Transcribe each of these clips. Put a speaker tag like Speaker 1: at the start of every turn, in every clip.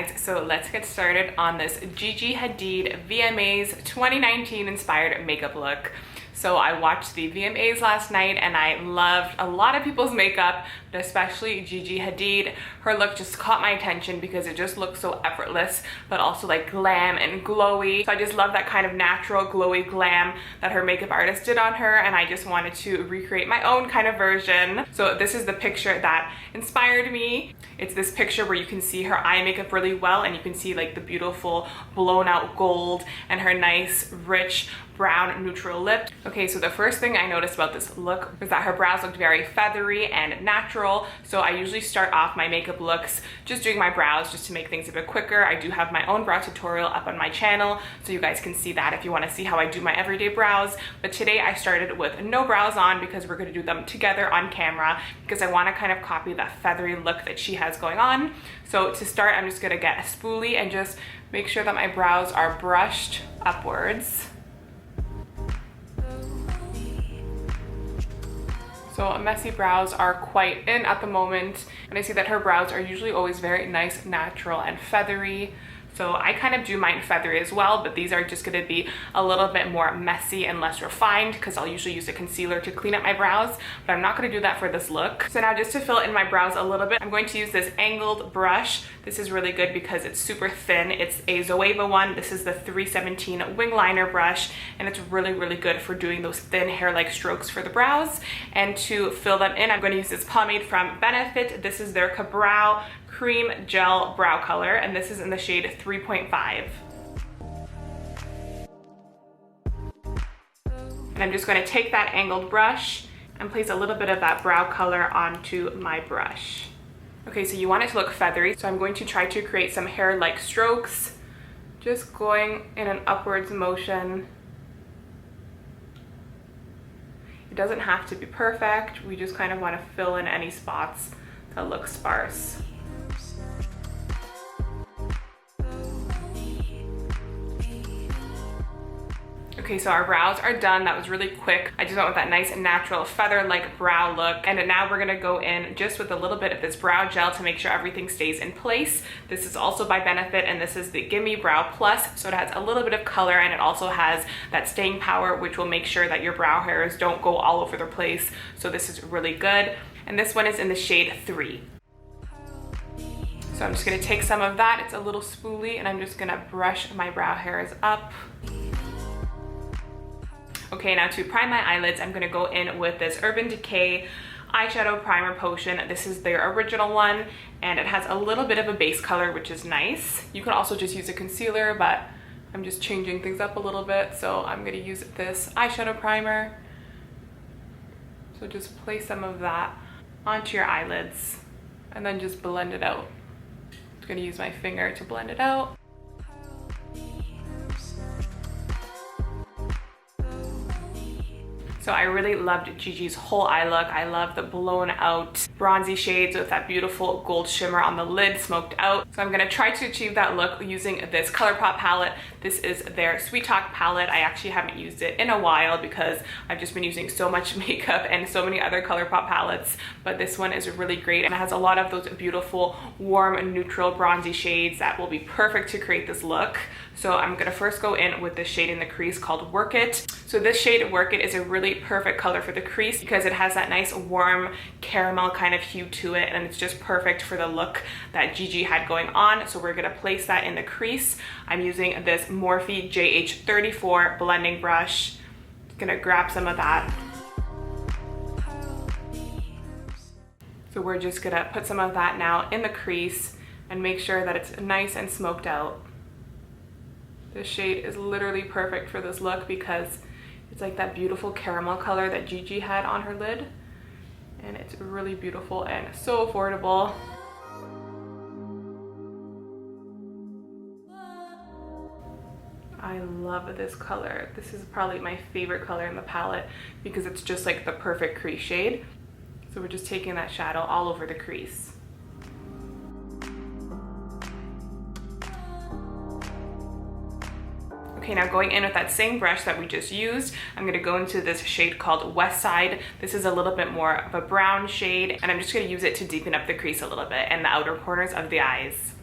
Speaker 1: guys, so let's get started on this Gigi Hadid VMAs 2019 inspired makeup look. So I watched the VMAs last night and I loved a lot of people's makeup, but especially Gigi Hadid. Her look just caught my attention because it just looks so effortless, but also like glam and glowy. So I just love that kind of natural glowy glam that her makeup artist did on her, and I just wanted to recreate my own kind of version. So this is the picture that inspired me. It's this picture where you can see her eye makeup really well, and you can see like the beautiful blown out gold and her nice rich brown neutral lip. Okay, so the first thing I noticed about this look was that her brows looked very feathery and natural. So I usually start off my makeup looks just doing my brows just to make things a bit quicker. I do have my own brow tutorial up on my channel, so you guys can see that if you want to see how I do my everyday brows. But today I started with no brows on because we're going to do them together on camera, because I want to kind of copy that feathery look that she has going on. So to start, I'm just going to get a spoolie and just make sure that my brows are brushed upwards. So messy brows are quite in at the moment, and I see that her brows are usually always very nice, natural, and feathery. So I kind of do mine feathery as well, but these are just going to be a little bit more messy and less refined because I'll usually use a concealer to clean up my brows, but I'm not going to do that for this look. So now just to fill in my brows a little bit, I'm going to use this angled brush. This is really good because it's super thin. It's a Zoeva one. This is the 317 wing liner brush, and it's really, really good for doing those thin hair-like strokes for the brows. And to fill them in, I'm going to use this pomade from Benefit. This is their KaBROW Cream Gel Brow Color, and this is in the shade 3.5. And I'm just going to take that angled brush and place a little bit of that brow color onto my brush. Okay, so you want it to look feathery, so I'm going to try to create some hair-like strokes, just going in an upwards motion. It doesn't have to be perfect. We just kind of want to fill in any spots that look sparse. Okay, so our brows are done. That was really quick. I just went with that nice natural feather-like brow look. And now we're gonna go in just with a little bit of this brow gel to make sure everything stays in place. This is also by Benefit, and this is the Gimme Brow Plus. So it has a little bit of color, and it also has that staying power, which will make sure that your brow hairs don't go all over the place. So this is really good. And this one is in the shade 3. So I'm just gonna take some of that. It's a little spoolie, and I'm just gonna brush my brow hairs up. Okay, now to prime my eyelids, I'm gonna go in with this Urban Decay eyeshadow primer potion. This is their original one, and it has a little bit of a base color, which is nice. You can also just use a concealer, but I'm just changing things up a little bit, so I'm gonna use this eyeshadow primer. So just place some of that onto your eyelids, and then just blend it out. I'm gonna use my finger to blend it out. So I really loved Gigi's whole eye look. I love the blown out bronzy shades with that beautiful gold shimmer on the lid, smoked out. So I'm gonna try to achieve that look using this ColourPop palette. This is their Sweet Talk palette. I actually haven't used it in a while because I've just been using so much makeup and so many other ColourPop palettes, but this one is really great, and it has a lot of those beautiful warm neutral bronzy shades that will be perfect to create this look. So I'm gonna first go in with this shade in the crease called Work It. So this shade Work It is a really perfect color for the crease because it has that nice warm caramel kind of hue to it, and it's just perfect for the look that Gigi had going on. So we're gonna place that in the crease. I'm using this Morphe JH34 blending brush. Just gonna grab some of that. So we're just gonna put some of that now in the crease and make sure that it's nice and smoked out. This shade is literally perfect for this look because it's like that beautiful caramel color that Gigi had on her lid, and it's really beautiful and so affordable. I love this color. This is probably my favorite color in the palette because it's just like the perfect crease shade. So we're just taking that shadow all over the crease. Okay, now going in with that same brush that we just used, I'm gonna go into this shade called West Side. This is a little bit more of a brown shade, and I'm just gonna use it to deepen up the crease a little bit and the outer corners of the eyes.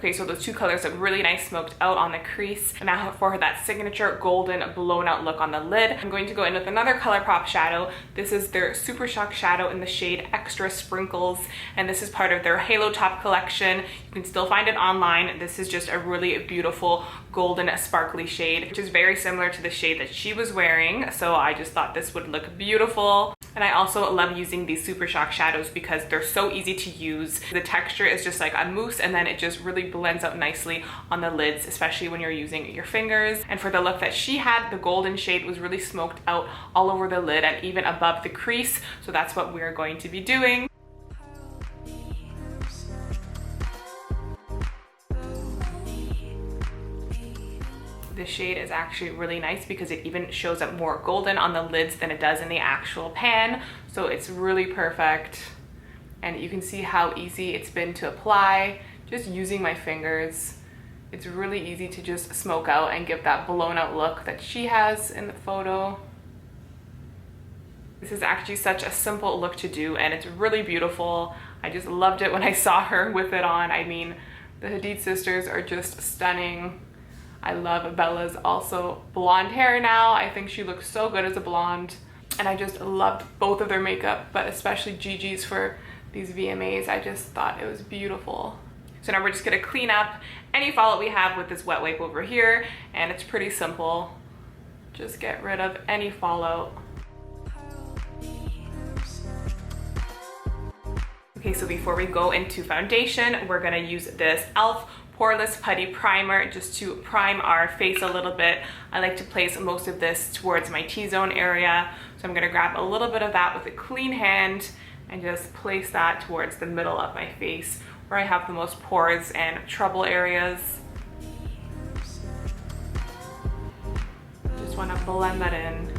Speaker 1: Okay, so those two colors look really nice smoked out on the crease. And now for that signature golden blown out look on the lid, I'm going to go in with another ColourPop shadow. This is their Super Shock shadow in the shade Extra Sprinkles, and this is part of their Halo Top collection. You can still find it online. This is just a really beautiful golden sparkly shade, which is very similar to the shade that she was wearing. So I just thought this would look beautiful. And I also love using these Super Shock shadows because they're so easy to use. The texture is just like a mousse, and then it just really blends out nicely on the lids, especially when you're using your fingers. And for the look that she had, the golden shade was really smoked out all over the lid and even above the crease. So that's what we're going to be doing. The shade is actually really nice because it even shows up more golden on the lids than it does in the actual pan. So it's really perfect. And you can see how easy it's been to apply just using my fingers. It's really easy to just smoke out and give that blown out look that she has in the photo. This is actually such a simple look to do, and it's really beautiful. I just loved it when I saw her with it on. I mean, the Hadid sisters are just stunning. I love Bella's also blonde hair now. I think she looks so good as a blonde. And I just loved both of their makeup, but especially Gigi's for these VMAs. I just thought it was beautiful. So now we're just gonna clean up any fallout we have with this wet wipe over here, and it's pretty simple. Just get rid of any fallout. Okay, so before we go into foundation, we're gonna use this e.l.f. Poreless Putty Primer just to prime our face a little bit. I like to place most of this towards my T-zone area. So I'm gonna grab a little bit of that with a clean hand and just place that towards the middle of my face where I have the most pores and trouble areas. Just wanna blend that in.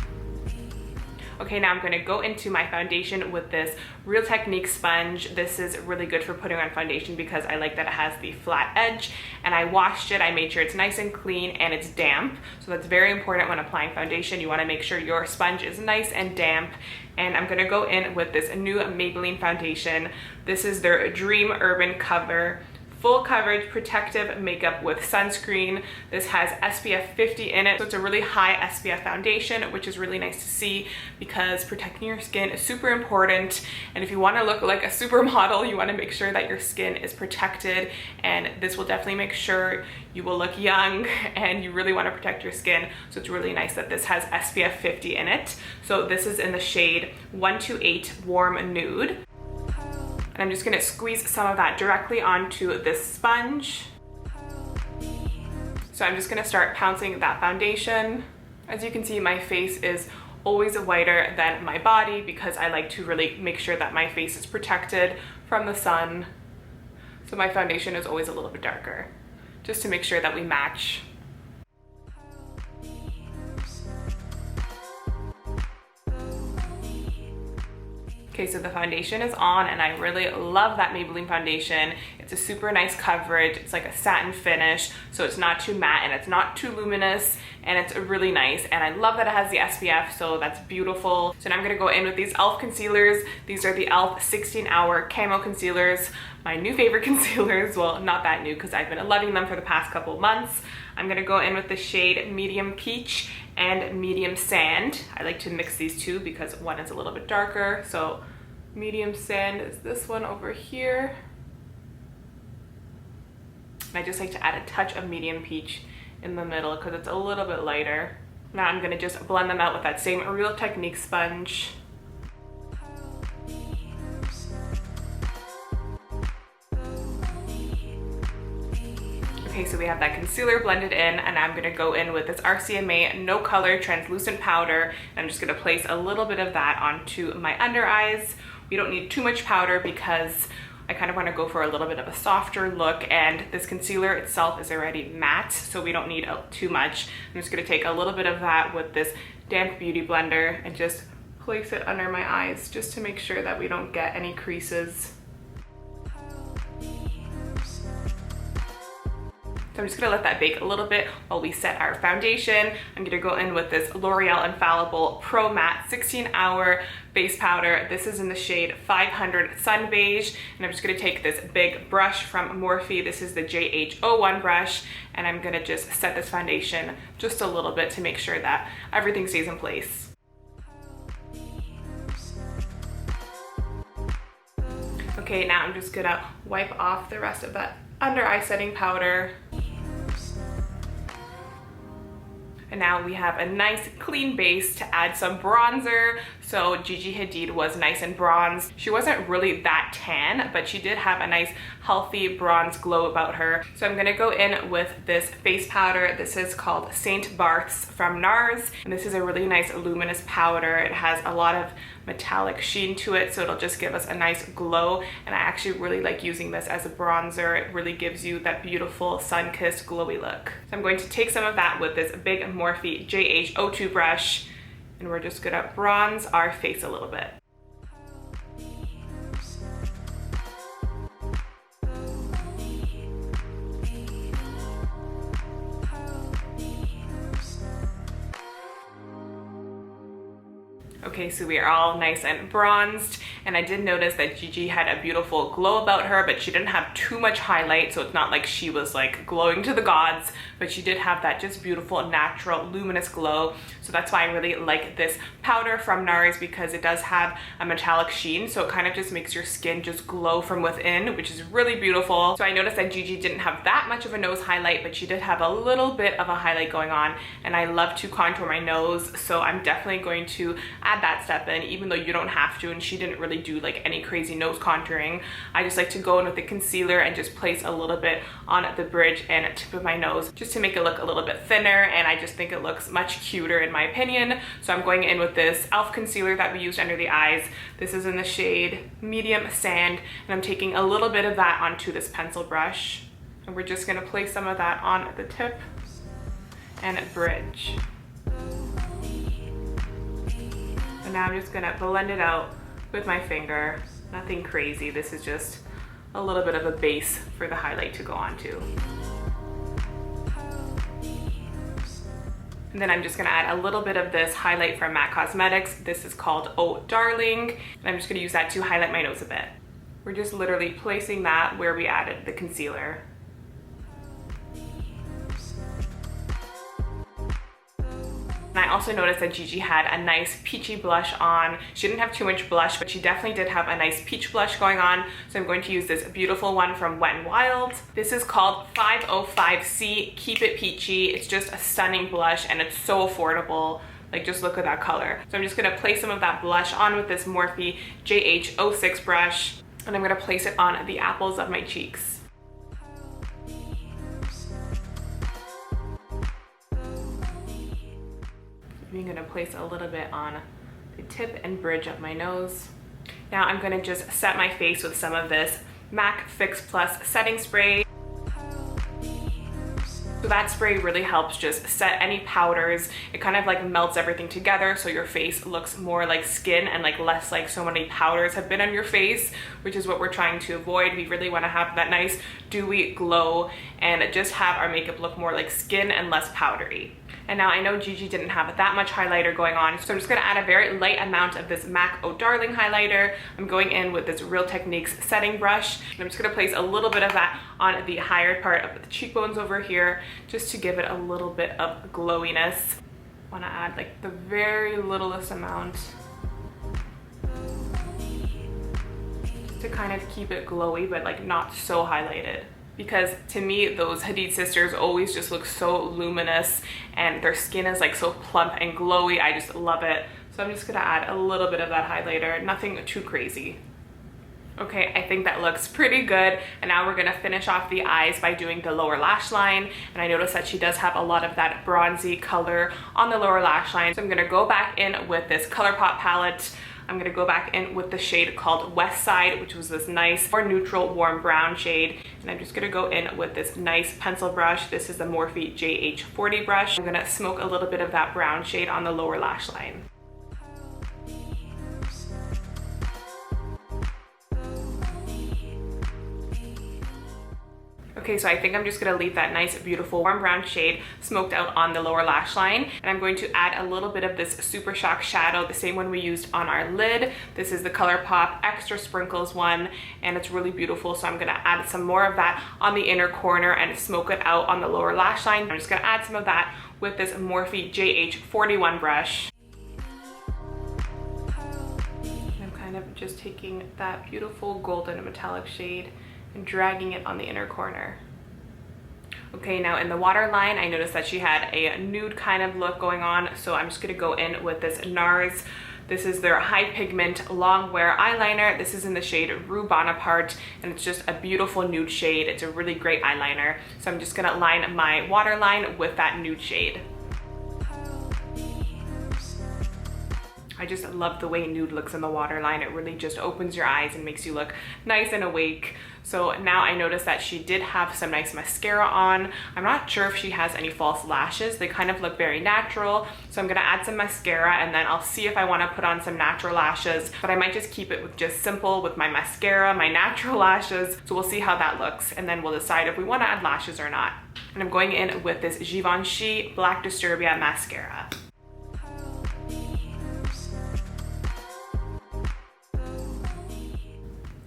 Speaker 1: Okay, now I'm gonna go into my foundation with this Real Technique sponge. This is really good for putting on foundation because I like that it has the flat edge, and I washed it. I made sure it's nice and clean and it's damp. So that's very important when applying foundation. You wanna make sure your sponge is nice and damp. And I'm gonna go in with this new Maybelline foundation. This is their Dream Urban Cover. Full coverage protective makeup with sunscreen. This has SPF 50 in it, so it's a really high SPF foundation, which is really nice to see because protecting your skin is super important. And if you want to look like a supermodel, you want to make sure that your skin is protected, and this will definitely make sure you will look young, and you really want to protect your skin. So it's really nice that this has SPF 50 in it. So this is in the shade 128 Warm Nude. And I'm just gonna squeeze some of that directly onto this sponge. So I'm just gonna start pouncing that foundation. As you can see, my face is always whiter than my body because I like to really make sure that my face is protected from the sun. So my foundation is always a little bit darker, just to make sure that we match. Okay, so the foundation is on, and I really love that Maybelline foundation. It's a super nice coverage. It's like a satin finish, so it's not too matte and it's not too luminous, and it's really nice. And I love that it has the SPF, so that's beautiful. So now I'm gonna go in with these e.l.f. concealers. These are the e.l.f. 16-hour Camo concealers, my new favorite concealers. Well, not that new because I've been loving them for the past couple of months. I'm gonna go in with the shade Medium Peach and Medium Sand. I like to mix these two because one is a little bit darker. So Medium Sand is this one over here. And I just like to add a touch of Medium Peach in the middle because it's a little bit lighter. Now I'm gonna just blend them out with that same Real Technique sponge. Okay, so we have that concealer blended in, and I'm gonna go in with this RCMA No Color Translucent Powder, and I'm just gonna place a little bit of that onto my under eyes. We don't need too much powder because I kind of want to go for a little bit of a softer look, and this concealer itself is already matte, so we don't need too much. I'm just gonna take a little bit of that with this damp beauty blender and just place it under my eyes just to make sure that we don't get any creases. So I'm just gonna let that bake a little bit while we set our foundation. I'm gonna go in with this L'Oreal Infallible Pro Matte 16-hour base powder. This is in the shade 500 Sun Beige. And I'm just gonna take this big brush from Morphe. This is the JH01 brush. And I'm gonna just set this foundation just a little bit to make sure that everything stays in place. Okay, now I'm just gonna wipe off the rest of that under eye setting powder. And now we have a nice clean base to add some bronzer. So Gigi Hadid was nice and bronzed. She wasn't really that tan, but she did have a nice healthy bronze glow about her. So I'm gonna go in with this face powder. This is called Saint Barths from NARS. And this is a really nice luminous powder. It has a lot of metallic sheen to it, so it'll just give us a nice glow. And I actually really like using this as a bronzer. It really gives you that beautiful sun-kissed glowy look. So I'm going to take some of that with this big Morphe JH02 brush, and we're just gonna bronze our face a little bit. Okay, so we are all nice and bronzed, and I did notice that Gigi had a beautiful glow about her, but she didn't have too much highlight, so it's not like she was like glowing to the gods, but she did have that just beautiful, natural, luminous glow. So that's why I really like this powder from NARS, because it does have a metallic sheen, so it kind of just makes your skin just glow from within, which is really beautiful. So I noticed that Gigi didn't have that much of a nose highlight, but she did have a little bit of a highlight going on, and I love to contour my nose, so I'm definitely going to add that step in, even though you don't have to, and she didn't really do like any crazy nose contouring. I just like to go in with the concealer and just place a little bit on the bridge and tip of my nose just to make it look a little bit thinner, and I just think it looks much cuter in my opinion. So I'm going in with this e.l.f. concealer that we used under the eyes. This is in the shade Medium Sand, and I'm taking a little bit of that onto this pencil brush, and we're just going to place some of that on the tip and bridge. And now I'm just gonna blend it out with my finger. Nothing crazy. This is just a little bit of a base for the highlight to go onto. And then I'm just gonna add a little bit of this highlight from MAC Cosmetics. This is called Oh Darling. And I'm just gonna use that to highlight my nose a bit. We're just literally placing that where we added the concealer. And I also noticed that Gigi had a nice peachy blush on. She didn't have too much blush, but she definitely did have a nice peach blush going on. So I'm going to use this beautiful one from Wet n Wild. This is called 505C Keep It Peachy. It's just a stunning blush, and it's so affordable. Like, just look at that color. So I'm just gonna place some of that blush on with this Morphe JH06 brush, and I'm gonna place it on the apples of my cheeks. I'm gonna place a little bit on the tip and bridge of my nose. Now I'm gonna just set my face with some of this MAC Fix Plus setting spray. So that spray really helps just set any powders. It kind of like melts everything together, so your face looks more like skin and like less like so many powders have been on your face, which is what we're trying to avoid. We really want to have that nice dewy glow and just have our makeup look more like skin and less powdery. And now I know Gigi didn't have that much highlighter going on, so I'm just gonna add a very light amount of this MAC Oh Darling highlighter. I'm going in with this Real Techniques setting brush, and I'm just gonna place a little bit of that on the higher part of the cheekbones over here, just to give it a little bit of glowiness. I wanna add like the very littlest amount, just to kind of keep it glowy, but like not so highlighted. Because to me, those Hadid sisters always just look so luminous, and their skin is like so plump and glowy. I just love it. So I'm just gonna add a little bit of that highlighter, nothing too crazy. Okay, I think that looks pretty good. And now we're gonna finish off the eyes by doing the lower lash line. And I noticed that she does have a lot of that bronzy color on the lower lash line. So I'm gonna go back in with this ColourPop palette. I'm gonna go back in with the shade called West Side, which was this nice, more neutral, warm brown shade. And I'm just gonna go in with this nice pencil brush. This is the Morphe JH40 brush. I'm gonna smoke a little bit of that brown shade on the lower lash line. Okay, so I think I'm just gonna leave that nice, beautiful, warm brown shade smoked out on the lower lash line. And I'm going to add a little bit of this Super Shock shadow, the same one we used on our lid. This is the ColourPop Extra Sprinkles one, and it's really beautiful. So I'm gonna add some more of that on the inner corner and smoke it out on the lower lash line. I'm just gonna add some of that with this Morphe JH41 brush. I'm kind of just taking that beautiful golden metallic shade and dragging it on the inner corner. Okay, now in the waterline, I noticed that she had a nude kind of look going on, so I'm just gonna go in with this NARS. This is their high pigment long wear eyeliner. This is in the shade Rue Bonaparte, and it's just a beautiful nude shade. It's a really great eyeliner. So I'm just gonna line my waterline with that nude shade. I just love the way nude looks in the waterline. It really just opens your eyes and makes you look nice and awake. So now I noticed that she did have some nice mascara on. I'm not sure if she has any false lashes. They kind of look very natural. So I'm gonna add some mascara and then I'll see if I wanna put on some natural lashes, but I might just keep it with just simple with my mascara, my natural lashes. So we'll see how that looks and then we'll decide if we wanna add lashes or not. And I'm going in with this Givenchy Black Disturbia mascara.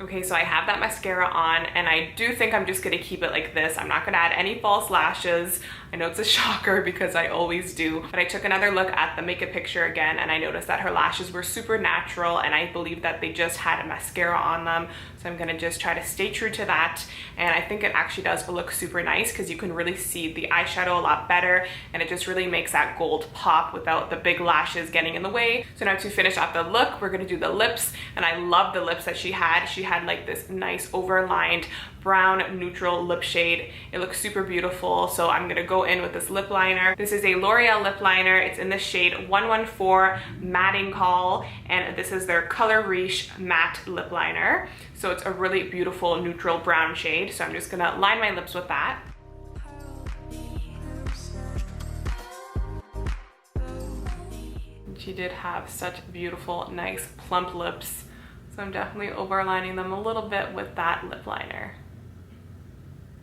Speaker 1: Okay, so I have that mascara on and I do think I'm just gonna keep it like this. I'm not gonna add any false lashes. I know it's a shocker because I always do, but I took another look at the makeup picture again and I noticed that her lashes were super natural and I believe that they just had a mascara on them. So I'm gonna just try to stay true to that. And I think it actually does look super nice because you can really see the eyeshadow a lot better and it just really makes that gold pop without the big lashes getting in the way. So now to finish off the look, we're gonna do the lips, and I love the lips that she had. She had like this nice overlined brown neutral lip shade. It looks super beautiful. So I'm gonna go in with this lip liner. This is a L'Oreal lip liner. It's in the shade 114 Matting Call, and this is their Color Riche matte lip liner. So it's a really beautiful neutral brown shade. So I'm just gonna line my lips with that. She did have such beautiful, nice, plump lips. So I'm definitely overlining them a little bit with that lip liner.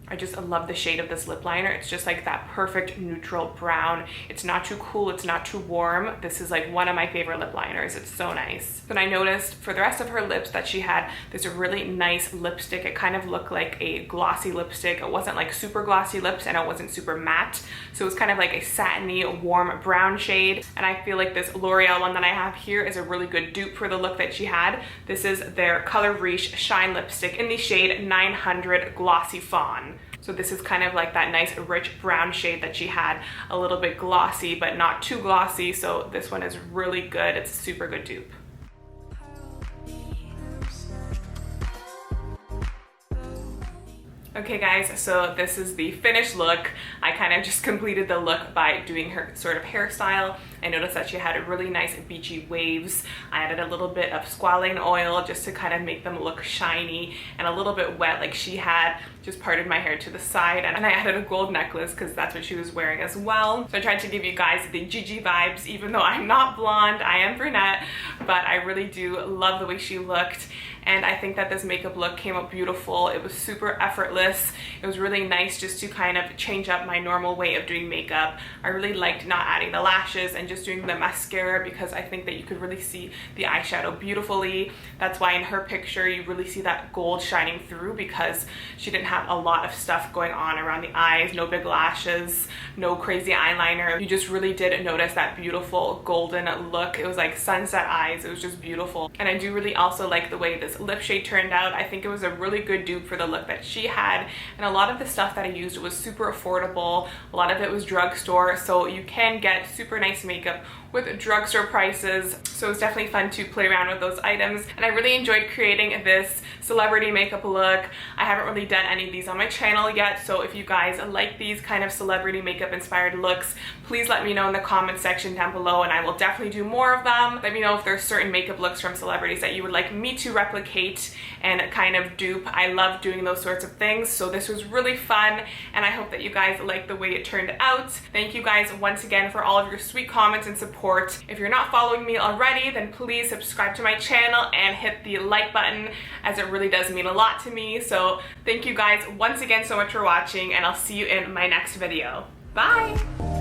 Speaker 1: I just love the shade of this lip liner. It's just like that perfect neutral brown. It's not too cool, it's not too warm. This is like one of my favorite lip liners. It's so nice. Then I noticed for the rest of her lips that she had this really nice lipstick. It kind of looked like a glossy lipstick. It wasn't like super glossy lips and it wasn't super matte. So it was kind of like a satiny, warm brown shade. And I feel like this L'Oreal one that I have here is a really good dupe for the look that she had. This is their Color Riche Shine Lipstick in the shade 900 Glossy Fawn. So this is kind of like that nice rich brown shade that she had, a little bit glossy, but not too glossy. So this one is really good. It's a super good dupe. Okay guys, so this is the finished look. I kind of just completed the look by doing her sort of hairstyle. I noticed that she had really nice beachy waves. I added a little bit of squalane oil just to kind of make them look shiny and a little bit wet like she had. Just parted my hair to the side, and I added a gold necklace because that's what she was wearing as well. So I tried to give you guys the Gigi vibes, even though I'm not blonde, I am brunette, but I really do love the way she looked. And I think that this makeup look came out beautiful. It was super effortless. It was really nice just to kind of change up my normal way of doing makeup. I really liked not adding the lashes and just doing the mascara because I think that you could really see the eyeshadow beautifully. That's why in her picture you really see that gold shining through because she didn't have a lot of stuff going on around the eyes, no big lashes, no crazy eyeliner. You just really did notice that beautiful golden look. It was like sunset eyes. It was just beautiful. And I do really also like the way this lip shade turned out. I think it was a really good dupe for the look that she had, and a lot of the stuff that I used was super affordable. A lot of it was drugstore, so you can get super nice makeup with drugstore prices. So it's definitely fun to play around with those items, and I really enjoyed creating this celebrity makeup look. I haven't really done any of these on my channel yet, so if you guys like these kind of celebrity makeup inspired looks, please let me know in the comment section down below and I will definitely do more of them. Let me know if there's certain makeup looks from celebrities that you would like me to replicate replicate and kind of dupe. I love doing those sorts of things, so this was really fun, and I hope that you guys like the way it turned out. Thank you guys once again for all of your sweet comments and support. If you're not following me already, then please subscribe to my channel and hit the like button, as it really does mean a lot to me. So thank you guys once again so much for watching, and I'll see you in my next video. Bye!